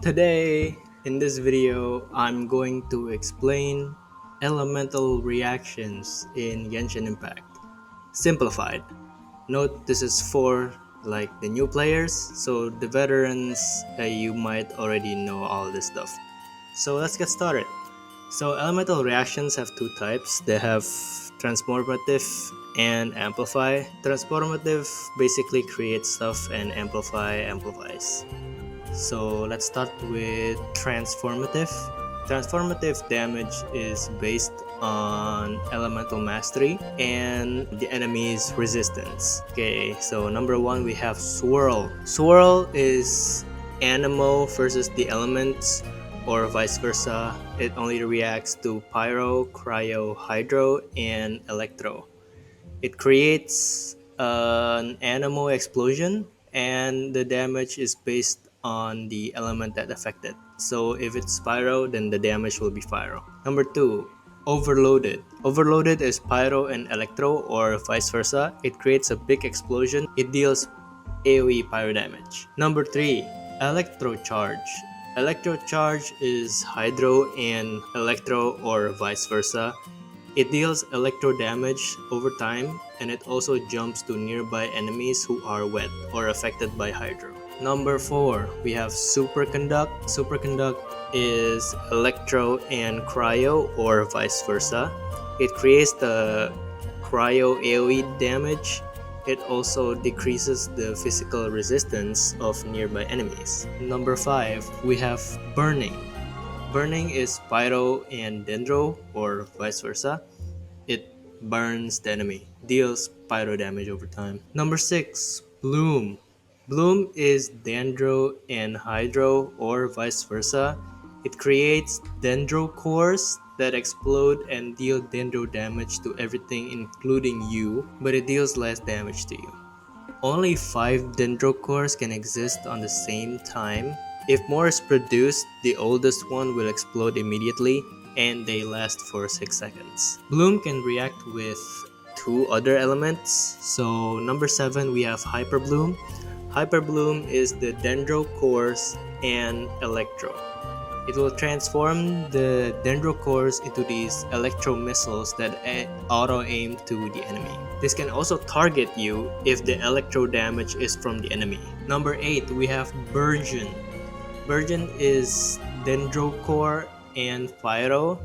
Today, in this video, I'm going to explain elemental reactions in Genshin Impact. Simplified. Note this is for the new players, so the veterans, you might already know all this stuff. So let's get started. So elemental reactions have two types. They have transformative and amplify. Transformative basically creates stuff and amplify amplifies. So let's start with transformative. Transformative damage is based on elemental mastery and the enemy's resistance. Okay, so number one we have swirl. Swirl is Anemo versus the elements or vice versa. It only reacts to pyro, cryo, hydro, and electro. It creates an Anemo explosion, and the damage is based on the element that affected. So if it's pyro, then the damage will be pyro. Number two, overloaded. Overloaded is pyro and electro or vice versa. It creates a big explosion. It deals AoE pyro damage. Number three, electro charge. Electro charge is hydro and electro or vice versa. It deals electro damage over time, and it also jumps to nearby enemies who are wet or affected by hydro. Number 4, we have superconduct. Superconduct is electro and cryo or vice versa. It creates the cryo AoE damage. It also decreases the physical resistance of nearby enemies. Number 5, we have burning. Burning is pyro and dendro or vice versa. It burns the enemy, deals pyro damage over time. Number 6, bloom. Bloom is dendro and hydro or vice versa. It creates dendro cores that explode and deal dendro damage to everything including you, but it deals less damage to you. Only 5 dendro cores can exist on the same time. If more is produced, the oldest one will explode immediately and they last for 6 seconds. Bloom can react with 2 other elements. So number 7 we have Hyper Bloom. Hyper Bloom is the dendro cores and electro. It will transform the dendro cores into these electro missiles that auto aim to the enemy. This can also target you if the electro damage is from the enemy. Number 8 we have Burgeon. Burgeon is dendro core and pyro.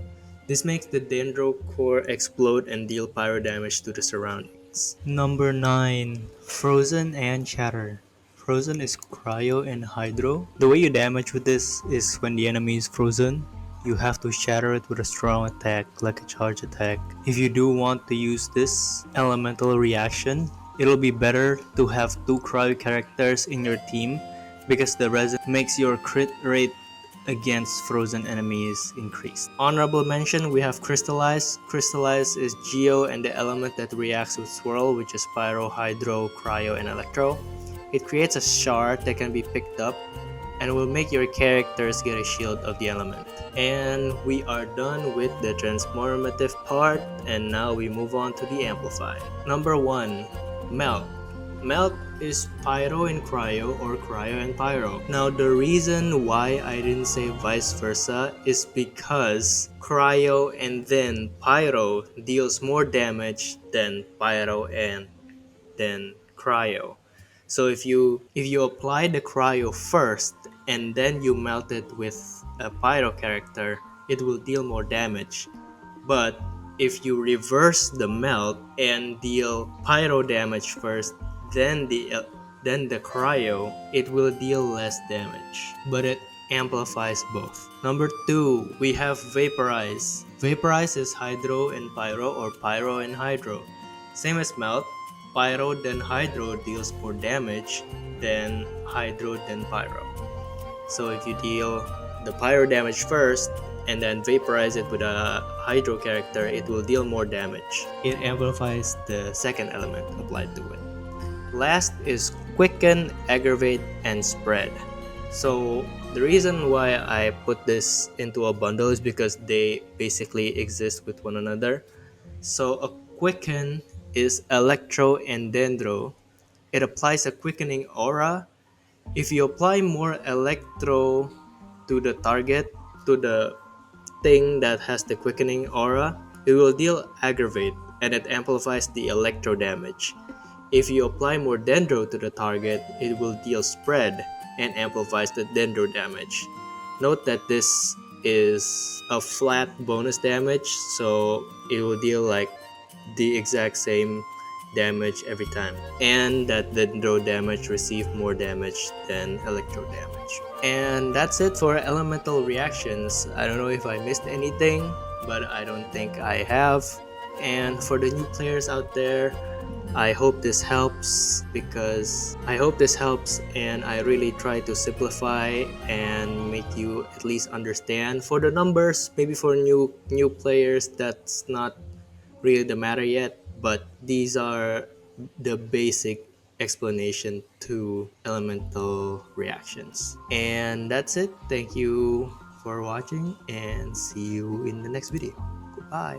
This makes the dendro core explode and deal pyro damage to the surroundings. Number 9 Frozen and Shatter. Frozen is cryo and hydro. The way you damage with this is when the enemy is frozen, you have to shatter it with a strong attack like a charge attack. If you do want to use this elemental reaction, it'll be better to have 2 cryo characters in your team because the resin makes your crit rate against frozen enemies increased. Honorable mention, we have Crystallize. Crystallize is Geo and the element that reacts with Swirl, which is Pyro, Hydro, Cryo, and Electro. It creates a shard that can be picked up and will make your characters get a shield of the element. And we are done with the transformative part, and now we move on to the amplify. Number 1, Melt. Melt is pyro and cryo or cryo and pyro. Now the reason why I didn't say vice versa is because cryo and then pyro deals more damage than pyro and then cryo. So if you apply the cryo first and then you melt it with a pyro character, it will deal more damage. But if you reverse the melt and deal pyro damage first, then the cryo, it will deal less damage, but it amplifies both. Number 2, we have vaporize. Vaporize is hydro and pyro or pyro and hydro. Same as melt, pyro then hydro deals more damage than hydro then pyro. So if you deal the pyro damage first and then vaporize it with a hydro character, it will deal more damage. It amplifies the second element applied to it. Last is quicken, aggravate, and spread. So the reason why I put this into a bundle is because they basically exist with one another. So a quicken is electro and dendro. It applies a quickening aura. If you apply more electro to the target, to the thing that has the quickening aura, it will deal aggravate and it amplifies the electro damage. If you apply more dendro to the target, it will deal spread and amplifies the dendro damage. Note that this is a flat bonus damage, so it will deal like the exact same damage every time, and that dendro damage receive more damage than electro damage. And that's it for elemental reactions. I don't know if I missed anything, but I don't think I have. And for the new players out there, I hope this helps, and I really try to simplify and make you at least understand. For the numbers, maybe for new players, that's not really the matter yet, but these are the basic explanation to elemental reactions. And that's it. Thank you for watching and see you in the next video. Goodbye.